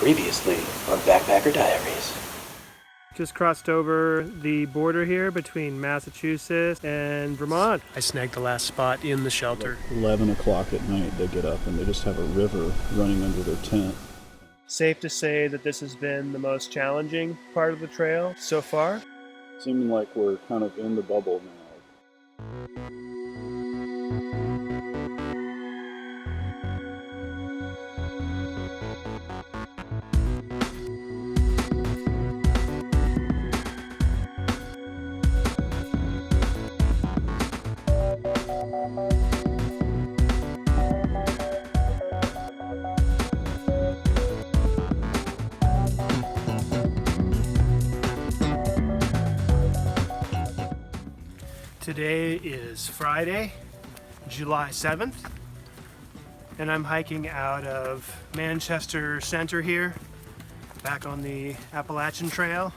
Previously on Backpacker Diaries. Just crossed over the border here between Massachusetts and Vermont. I snagged the last spot in the shelter. Like 11 o'clock at night they get up and they just have a river running under their tent. Safe to say that this has been the most challenging part of the trail so far. Seeming like we're kind of in the bubble now. Today is Friday, July 7th, and I'm hiking out of Manchester Center here, back on the Appalachian Trail.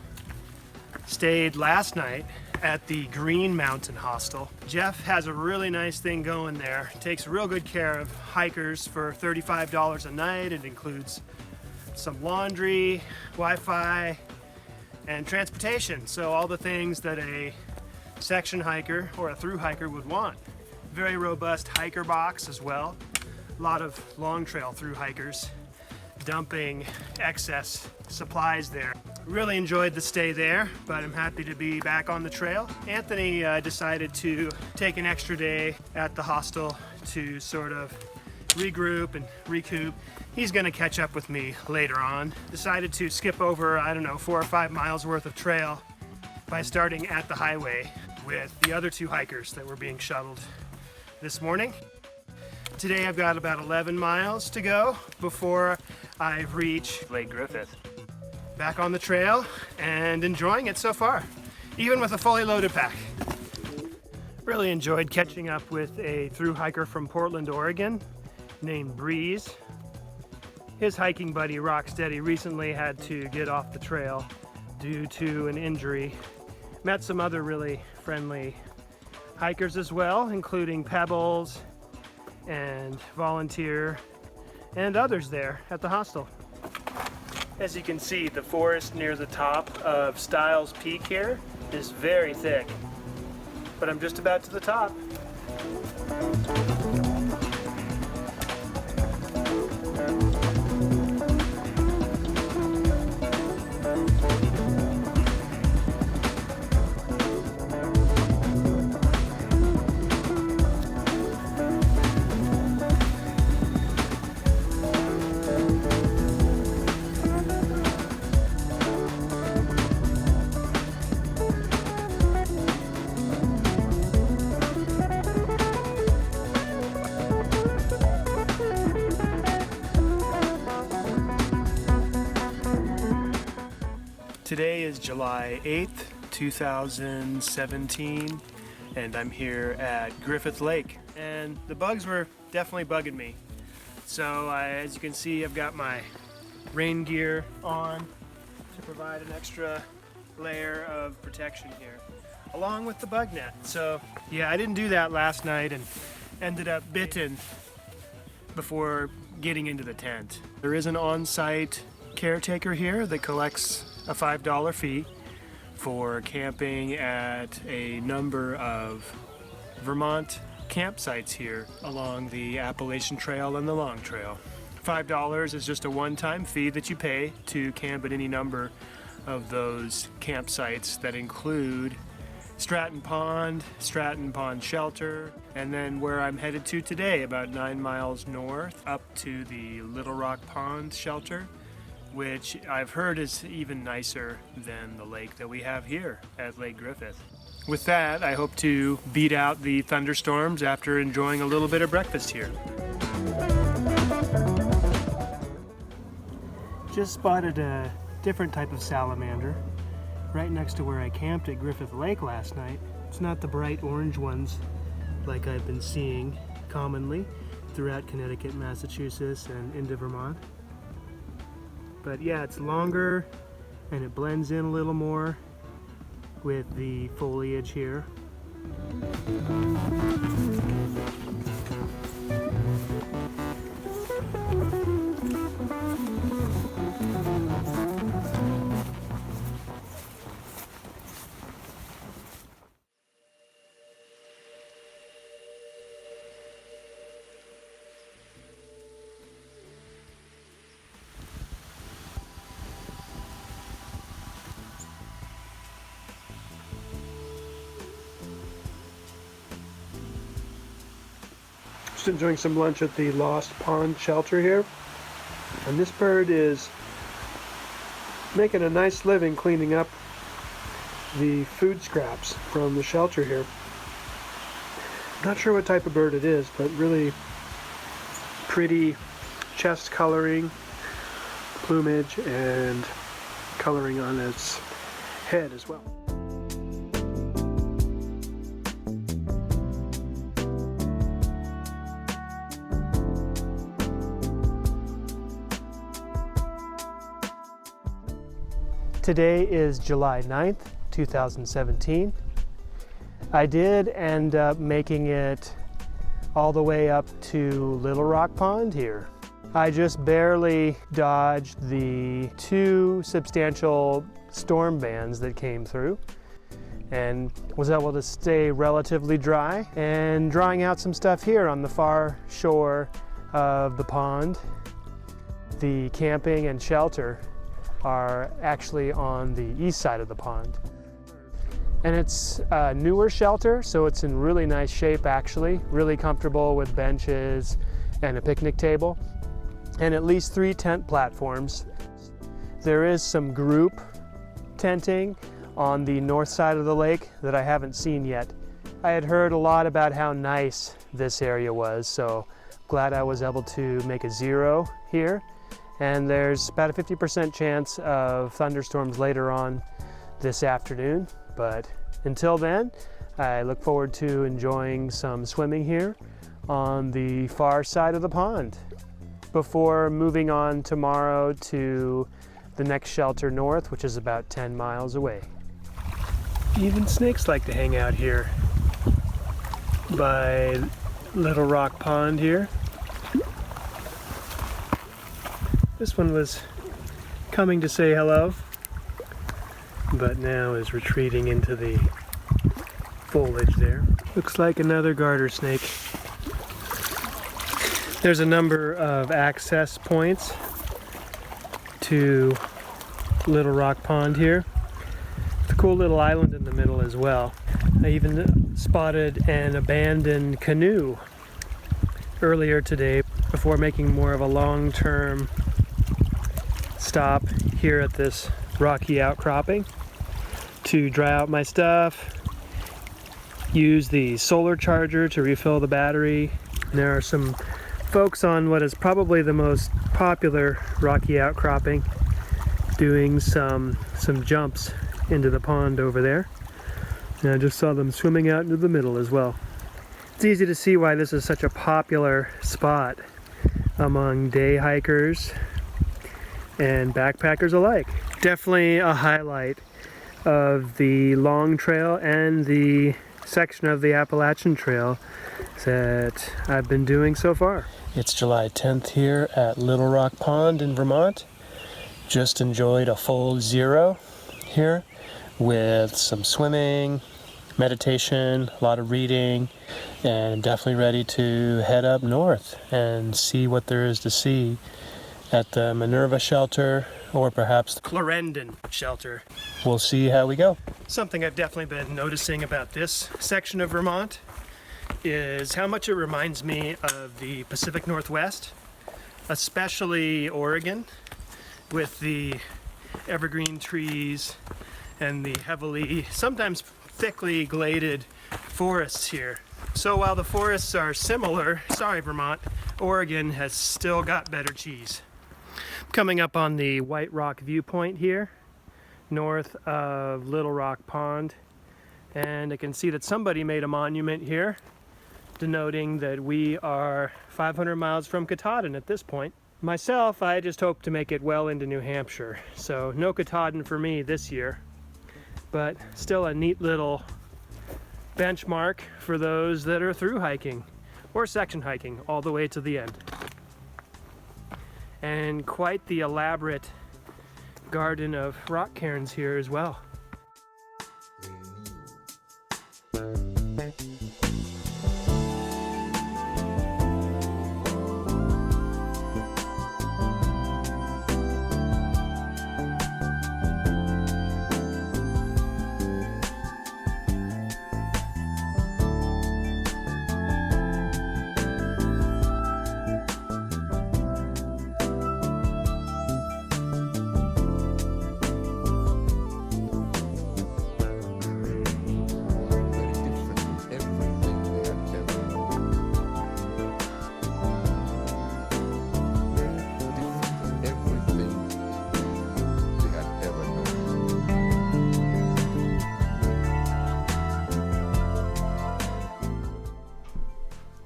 Stayed last night at the Green Mountain Hostel. Jeff has a really nice thing going there. Takes real good care of hikers for $35 a night. It includes some laundry, Wi-Fi, and transportation. So all the things that a section hiker or a through hiker would want. Very robust hiker box as well. A lot of long trail through hikers dumping excess supplies there. Really enjoyed the stay there, but I'm happy to be back on the trail. Anthony decided to take an extra day at the hostel to sort of regroup and recoup. He's gonna catch up with me later on. Decided to skip over, 4 or 5 miles worth of trail by starting at the highway with the other 2 hikers that were being shuttled this morning. Today I've got about 11 miles to go before I reach Lake Griffith. Back on the trail and enjoying it so far, even with a fully loaded pack. Really enjoyed catching up with a through hiker from Portland, Oregon named Breeze. His hiking buddy Rocksteady recently had to get off the trail due to an injury. Met some other really friendly hikers as well, including Pebbles and Volunteer and others there at the hostel. As you can see, the forest near the top of Styles Peak here is very thick, but I'm just about to the top. Today is July 8th, 2017, and I'm here at Griffith Lake. And the bugs were definitely bugging me. So as you can see, I've got my rain gear on to provide an extra layer of protection here, along with the bug net. So yeah, I didn't do that last night and ended up bitten before getting into the tent. There is an on-site caretaker here that collects a $5 fee for camping at a number of Vermont campsites here along the Appalachian Trail and the Long Trail. $5 is just a one-time fee that you pay to camp at any number of those campsites that include Stratton Pond Shelter, and then where I'm headed to today, about 9 miles north, up to the Little Rock Pond Shelter, which I've heard is even nicer than the lake that we have here at Lake Griffith. With that, I hope to beat out the thunderstorms after enjoying a little bit of breakfast here. Just spotted a different type of salamander right next to where I camped at Griffith Lake last night. It's not the bright orange ones like I've been seeing commonly throughout Connecticut, Massachusetts, and into Vermont. But yeah, it's longer and it blends in a little more with the foliage here. Just enjoying some lunch at the Lost Pond Shelter here. And this bird is making a nice living cleaning up the food scraps from the shelter here. Not sure what type of bird it is, but really pretty chest coloring, plumage, and coloring on its head as well. Today is July 9th, 2017. I did end up making it all the way up to Little Rock Pond here. I just barely dodged the 2 substantial storm bands that came through and was able to stay relatively dry and drying out some stuff here on the far shore of the pond. The camping and shelter are actually on the east side of the pond. And it's a newer shelter, so it's in really nice shape actually, really comfortable with benches and a picnic table, and at least 3 tent platforms. There is some group tenting on the north side of the lake that I haven't seen yet. I had heard a lot about how nice this area was, so glad I was able to make a 0 here. And there's about a 50% chance of thunderstorms later on this afternoon. But until then, I look forward to enjoying some swimming here on the far side of the pond before moving on tomorrow to the next shelter north, which is about 10 miles away. Even snakes like to hang out here by Little Rock Pond here. This one was coming to say hello, but now is retreating into the foliage there. Looks like another garter snake. There's a number of access points to Little Rock Pond here. It's a cool little island in the middle as well. I even spotted an abandoned canoe earlier today before making more of a long-term stop here at this rocky outcropping to dry out my stuff, use the solar charger to refill the battery. And there are some folks on what is probably the most popular rocky outcropping doing some jumps into the pond over there. And I just saw them swimming out into the middle as well. It's easy to see why this is such a popular spot among day hikers and backpackers alike. Definitely a highlight of the long trail and the section of the Appalachian Trail that I've been doing so far. It's July 10th here at Little Rock Pond in Vermont. Just enjoyed a full 0 here with some swimming, meditation, a lot of reading, and definitely ready to head up north and see what there is to see at the Minerva Shelter or perhaps the Clarendon Shelter. We'll see how we go. Something I've definitely been noticing about this section of Vermont is how much it reminds me of the Pacific Northwest, especially Oregon, with the evergreen trees and the heavily, sometimes thickly gladed forests here. So while the forests are similar, sorry Vermont, Oregon has still got better cheese. Coming up on the White Rock viewpoint here, north of Little Rock Pond, and I can see that somebody made a monument here denoting that we are 500 miles from Katahdin at this point. Myself, I just hope to make it well into New Hampshire, so no Katahdin for me this year, but still a neat little benchmark for those that are through hiking or section hiking all the way to the end. And quite the elaborate garden of rock cairns here as well.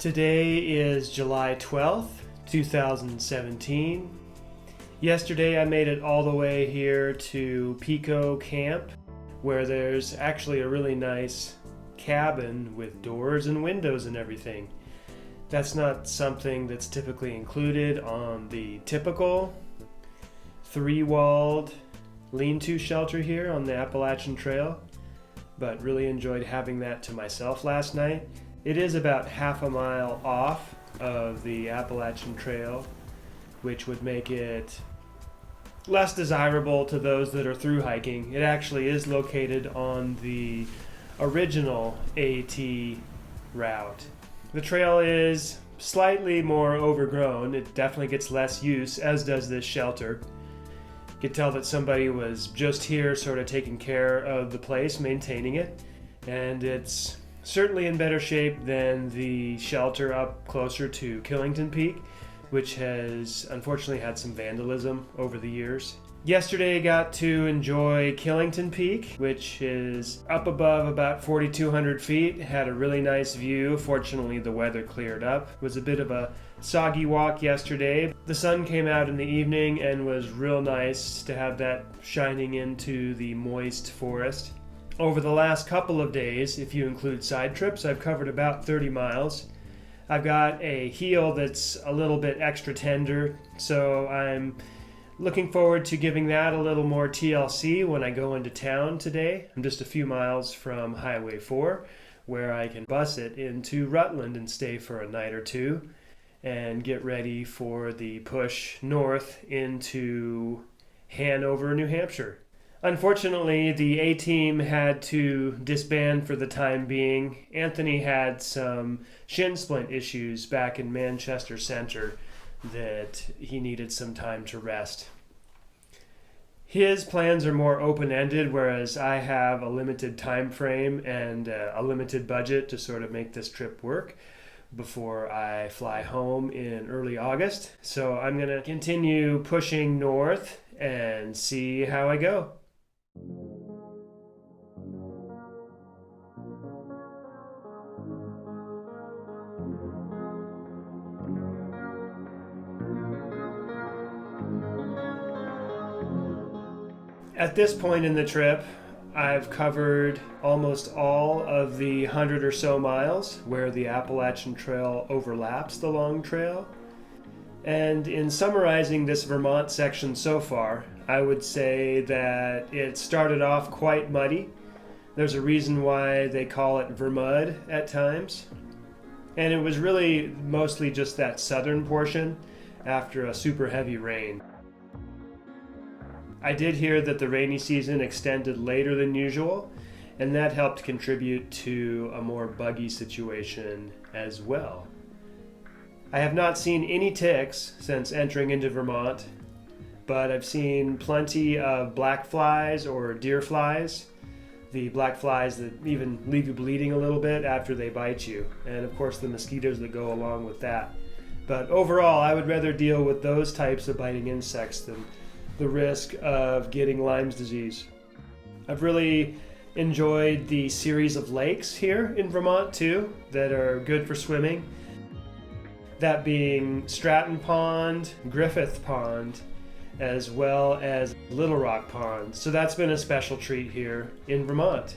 Today is July 12th, 2017. Yesterday I made it all the way here to Pico Camp, where there's actually a really nice cabin with doors and windows and everything. That's not something that's typically included on the typical three-walled lean-to shelter here on the Appalachian Trail, but really enjoyed having that to myself last night. It is about half a mile off of the Appalachian Trail, which would make it less desirable to those that are through hiking. It actually is located on the original AT route. The trail is slightly more overgrown. It definitely gets less use, as does this shelter. You could tell that somebody was just here sort of taking care of the place, maintaining it, and it's certainly in better shape than the shelter up closer to Killington Peak, which has unfortunately had some vandalism over the years. Yesterday I got to enjoy Killington Peak, which is up above about 4,200 feet. It had a really nice view. Fortunately, the weather cleared up. It was a bit of a soggy walk yesterday. The sun came out in the evening and was real nice to have that shining into the moist forest. Over the last couple of days, if you include side trips, I've covered about 30 miles. I've got a heel that's a little bit extra tender, so I'm looking forward to giving that a little more TLC when I go into town today. I'm just a few miles from Highway 4, where I can bus it into Rutland and stay for a night or two and get ready for the push north into Hanover, New Hampshire. Unfortunately, the A-team had to disband for the time being. Anthony had some shin splint issues back in Manchester Center that he needed some time to rest. His plans are more open-ended, whereas I have a limited time frame and a limited budget to sort of make this trip work before I fly home in early August. So I'm going to continue pushing north and see how I go. At this point in the trip, I've covered almost all of the 100 or so miles where the Appalachian Trail overlaps the Long Trail. And in summarizing this Vermont section so far, I would say that it started off quite muddy. There's a reason why they call it Vermud at times. And it was really mostly just that southern portion after a super heavy rain. I did hear that the rainy season extended later than usual, and that helped contribute to a more buggy situation as well. I have not seen any ticks since entering into Vermont, but I've seen plenty of black flies or deer flies, the black flies that even leave you bleeding a little bit after they bite you, and of course the mosquitoes that go along with that. But overall, I would rather deal with those types of biting insects than the risk of getting Lyme's disease. I've really enjoyed the series of lakes here in Vermont too that are good for swimming. That being Stratton Pond, Griffith Pond, as well as Little Rock Pond. So that's been a special treat here in Vermont.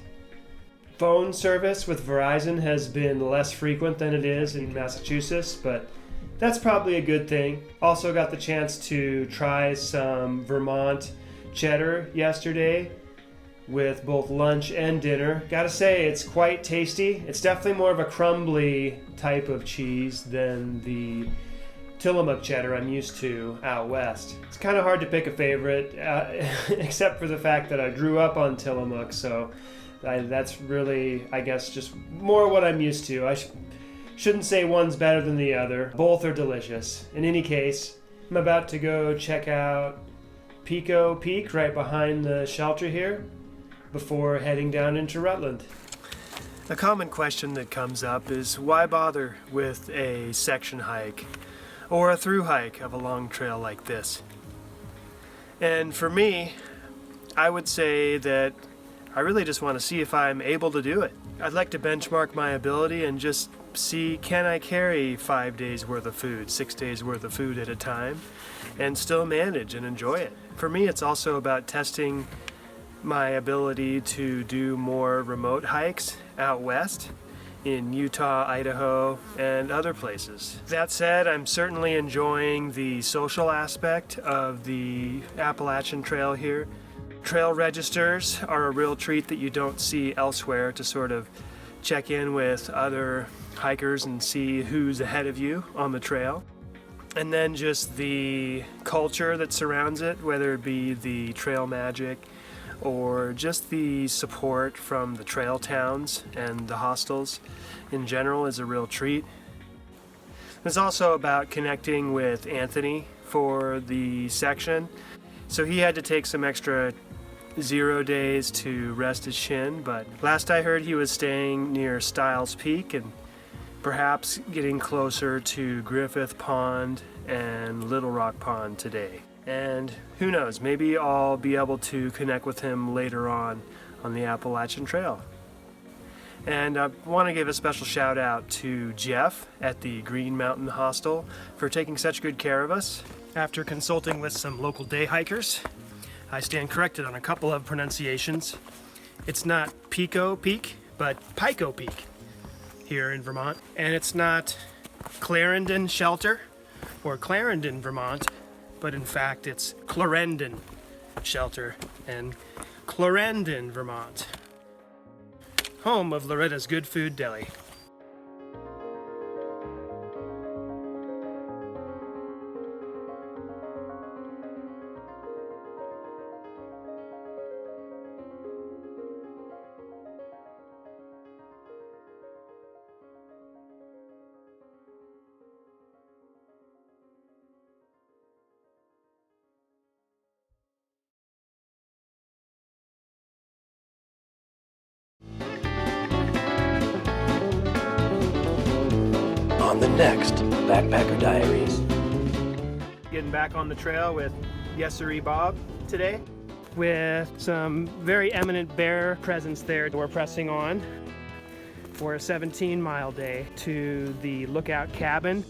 Phone service with Verizon has been less frequent than it is in Massachusetts, but that's probably a good thing. Also got the chance to try some Vermont cheddar yesterday with both lunch and dinner. Gotta say, it's quite tasty. It's definitely more of a crumbly type of cheese than the Tillamook cheddar I'm used to out west. It's kind of hard to pick a favorite, except for the fact that I grew up on Tillamook, so that's really, I guess, just more what I'm used to. I shouldn't say one's better than the other. Both are delicious. In any case, I'm about to go check out Pico Peak right behind the shelter here before heading down into Rutland. A common question that comes up is why bother with a section hike or a through hike of a long trail like this? And for me, I would say that I really just want to see if I'm able to do it. I'd like to benchmark my ability and just see, can I carry 5 days worth of food, 6 days worth of food at a time, and still manage and enjoy it. For me, it's also about testing my ability to do more remote hikes out west in Utah, Idaho, and other places. That said, I'm certainly enjoying the social aspect of the Appalachian Trail here. Trail registers are a real treat that you don't see elsewhere, to sort of check in with other hikers and see who's ahead of you on the trail. And then just the culture that surrounds it, whether it be the trail magic or just the support from the trail towns and the hostels in general, is a real treat. It's also about connecting with Anthony for the section. So he had to take some extra 0 days to rest his shin, but last I heard he was staying near Stiles Peak and perhaps getting closer to Griffith Pond and Little Rock Pond today. And who knows, maybe I'll be able to connect with him later on the Appalachian Trail. And I want to give a special shout out to Jeff at the Green Mountain Hostel for taking such good care of us. After consulting with some local day hikers, I stand corrected on a couple of pronunciations. It's not Pico Peak, but Pico Peak here in Vermont. And it's not Clarendon Shelter or Clarendon, Vermont, but in fact it's Clarendon Shelter and Clarendon, Vermont, home of Loretta's Good Food Deli. On the next Backpacker Diaries. Getting back on the trail with Yesery Bob today, with some very eminent bear presence there. We're pressing on for a 17-mile day to the Lookout Cabin.